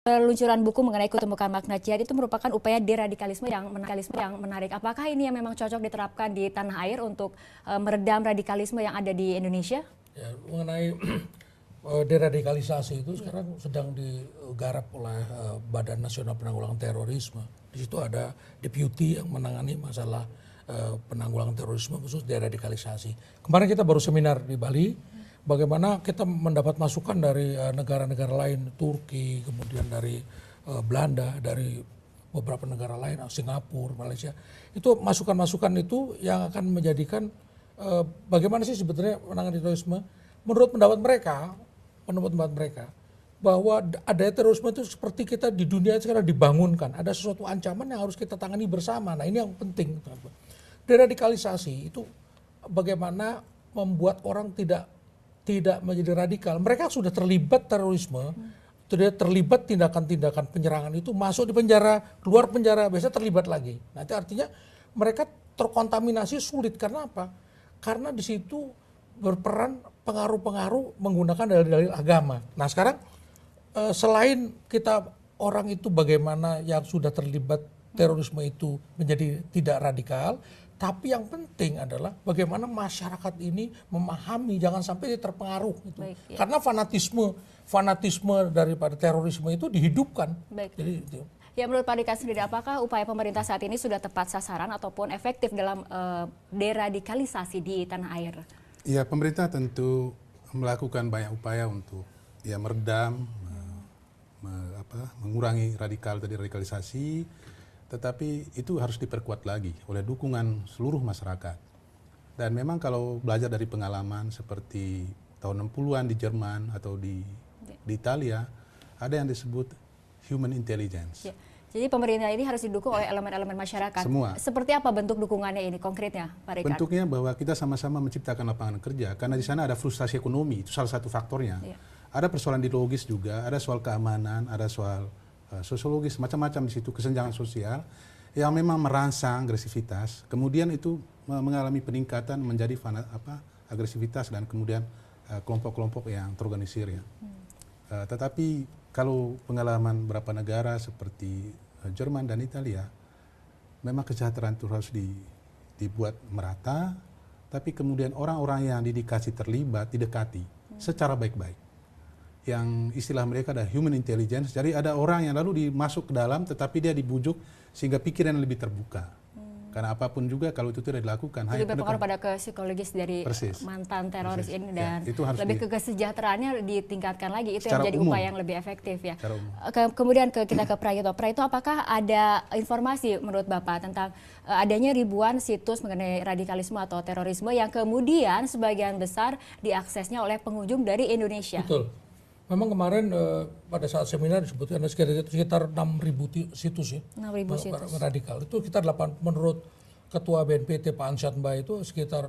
Peluncuran buku mengenai kutubukan makna jihad itu merupakan upaya deradikalisme yang menarik. Apakah ini yang memang cocok diterapkan di tanah air untuk meredam radikalisme yang ada di Indonesia? Ya, mengenai deradikalisasi itu sekarang sedang digarap oleh Badan Nasional Penanggulangan Terorisme. Di situ ada deputi yang menangani masalah penanggulangan terorisme khusus deradikalisasi. Kemarin kita baru seminar di Bali. Bagaimana kita mendapat masukan dari negara-negara lain, Turki, kemudian dari Belanda, dari beberapa negara lain, Singapura, Malaysia. Itu masukan-masukan itu yang akan menjadikan bagaimana sih sebetulnya penanganan terorisme. Menurut pendapat mereka, bahwa adanya terorisme itu seperti kita di dunia sekarang dibangunkan. Ada sesuatu ancaman yang harus kita tangani bersama. Nah ini yang penting. Deradikalisasi itu bagaimana membuat orang tidak menjadi radikal. Mereka sudah terlibat terorisme, sudah terlibat tindakan-tindakan penyerangan itu, masuk di penjara, keluar penjara, biasanya terlibat lagi. Nanti artinya mereka terkontaminasi sulit. Karena apa? Karena di situ berperan pengaruh-pengaruh menggunakan dalil-dalil agama. Nah sekarang selain kita orang itu bagaimana yang sudah terlibat terorisme itu menjadi tidak radikal, tapi yang penting adalah bagaimana masyarakat ini memahami, jangan sampai dia terpengaruh gitu. Baik, ya. Karena fanatisme daripada terorisme itu dihidupkan. Baik. Jadi itu. Ya, menurut Pak Dika sendiri, apakah upaya pemerintah saat ini sudah tepat sasaran ataupun efektif dalam deradikalisasi di tanah air? Ya, pemerintah tentu melakukan banyak upaya untuk ya meredam, mengurangi radikalisasi. Tetapi itu harus diperkuat lagi oleh dukungan seluruh masyarakat. Dan memang kalau belajar dari pengalaman seperti tahun 60-an di Jerman atau di Italia, ada yang disebut human intelligence. Ya. Jadi pemerintah ini harus didukung oleh elemen-elemen masyarakat. Semua. Seperti apa bentuk dukungannya ini konkretnya, Pak Rikard? Bentuknya bahwa kita sama-sama menciptakan lapangan kerja, karena di sana ada frustrasi ekonomi, itu salah satu faktornya. Ya. Ada persoalan ideologis juga, ada soal keamanan, ada soal sosiologis, macam-macam di situ, kesenjangan sosial yang memang merangsang agresivitas, kemudian itu mengalami peningkatan menjadi agresivitas dan kemudian kelompok-kelompok yang terorganisir ya. Tetapi kalau pengalaman beberapa negara seperti Jerman dan Italia, memang kesejahteraan itu harus dibuat merata, tapi kemudian orang-orang yang didikasi terlibat didekati secara baik-baik. Yang istilah mereka ada human intelligence, jadi ada orang yang lalu dimasuk ke dalam tetapi dia dibujuk sehingga pikiran lebih terbuka. Karena apapun juga kalau itu tidak dilakukan, jadi berpengaruh pada ke psikologis dari mantan teroris ini dan ya, lebih ke kesejahteraannya ditingkatkan lagi, itu yang menjadi upaya yang lebih efektif ya. Kemudian kita ke Prayitno. Prayitno, apakah ada informasi menurut Bapak tentang adanya ribuan situs mengenai radikalisme atau terorisme yang kemudian sebagian besar diaksesnya oleh pengunjung dari Indonesia? Betul. Memang kemarin pada saat seminar disebutkan ada sekitar 6.000 situs ya. 6.000 situs. Radikal. Itu sekitar menurut Ketua BNPT Pak Ansyad Mba itu sekitar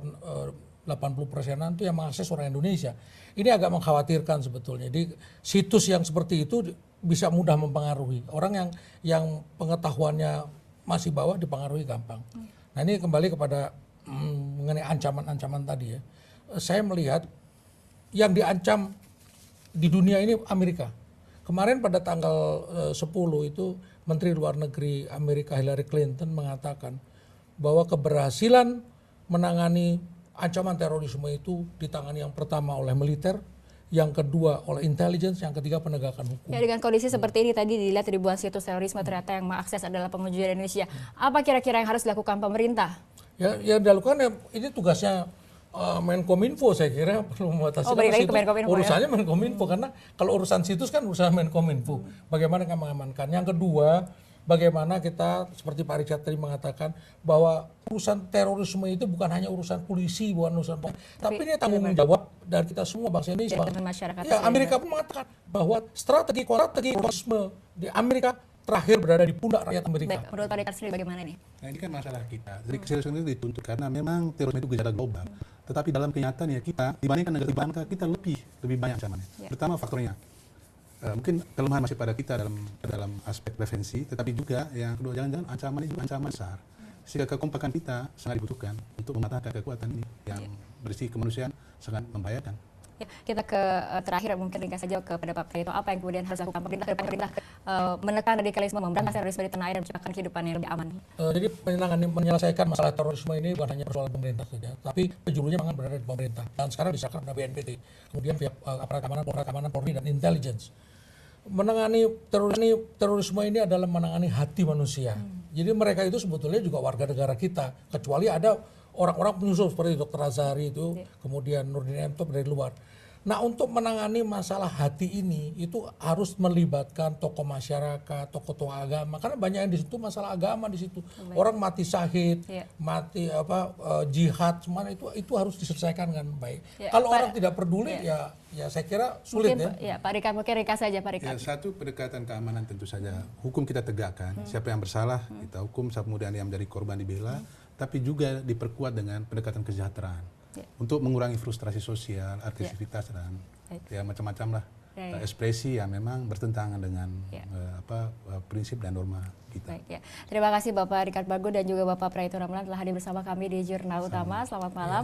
80%-an itu yang mengakses orang Indonesia. Ini agak mengkhawatirkan sebetulnya. Jadi situs yang seperti itu bisa mudah mempengaruhi. Orang yang pengetahuannya masih bawah dipengaruhi gampang. Nah ini kembali kepada mengenai ancaman-ancaman tadi ya. Saya melihat yang diancam di dunia ini Amerika. Kemarin pada tanggal 10 itu Menteri Luar Negeri Amerika Hillary Clinton mengatakan bahwa keberhasilan menangani ancaman terorisme itu ditangani yang pertama oleh militer, yang kedua oleh intelligence, yang ketiga penegakan hukum. Ya, dengan kondisi seperti ini tadi dilihat ribuan situs terorisme ternyata yang mengakses adalah pengunjung dari Indonesia. Apa kira-kira yang harus dilakukan pemerintah? Ya, yang dilakukan ya ini tugasnya Menkominfo, saya kira perlu membatasi urusannya ya? Menkominfo, karena kalau urusan situs kan urusan Menkominfo. Bagaimana kita mengamankan. Yang kedua, bagaimana kita seperti Pak Richard tadi mengatakan bahwa urusan terorisme itu bukan hanya urusan polisi, bukan urusan tapi ini tanggung jawab dari kita semua, bangsa Indonesia. Ya, Amerika pun mengatakan bahwa strategi terorisme di Amerika terakhir berada di pundak rakyat Amerika. Baik, menurut Pak Rikard sendiri bagaimana nih? Nah ini kan masalah kita. Jadi keseriusan itu dituntut karena memang terorisme itu gejala global. Tetapi dalam kenyataannya kita dibandingkan negara kita lebih banyak ancamannya. Ya. Pertama faktornya mungkin kelemahan masih pada kita dalam aspek prevensi, tetapi juga yang kedua jangan-jangan ancaman itu ancaman besar. Sehingga kekompakan kita sangat dibutuhkan untuk mematahkan kekuatan ini yang bersih kemanusiaan sangat membahayakan. Ya, kita ke terakhir mungkin ringkas saja kepada Pak Prayitno, apa yang kemudian harus dilakukan pemerintah menekan radikalisme, memberantas terorisme di tanah air dan menciptakan kehidupan yang lebih aman. Jadi menyelesaikan masalah terorisme ini bukan hanya persoalan pemerintah saja, tapi penjulunya memang berada di pemerintah. Dan sekarang diserahkan pada BNPT, kemudian pihak aparat keamanan, Polri dan intelligence. Menangani terorisme ini adalah menangani hati manusia. Jadi mereka itu sebetulnya juga warga negara kita, kecuali ada orang-orang penyusup seperti Dr. Azhari itu, kemudian Nurdin Emto dari luar. Nah, untuk menangani masalah hati ini itu harus melibatkan tokoh masyarakat, tokoh-tokoh agama, karena banyak yang di situ masalah agama di situ. Orang mati syahid, mati jihad, semua itu harus diselesaikan dengan baik. Kalau orang tidak peduli ya saya kira sulit mungkin, ya. Pak Rika, mungkin ringkas saja Pak Rika. Ya, satu pendekatan keamanan tentu saja. Hukum kita tegakkan, siapa yang bersalah kita hukum, kemudian yang menjadi korban dibela, tapi juga diperkuat dengan pendekatan kesejahteraan. Untuk mengurangi frustrasi sosial, agresivitas dan ya macam-macam lah ekspresi yang memang bertentangan dengan prinsip dan norma kita. Baik, ya. Terima kasih Bapak Richard Baggo dan juga Bapak Prayitno Ramelan telah hadir bersama kami di Jurnal Utama. Selamat malam.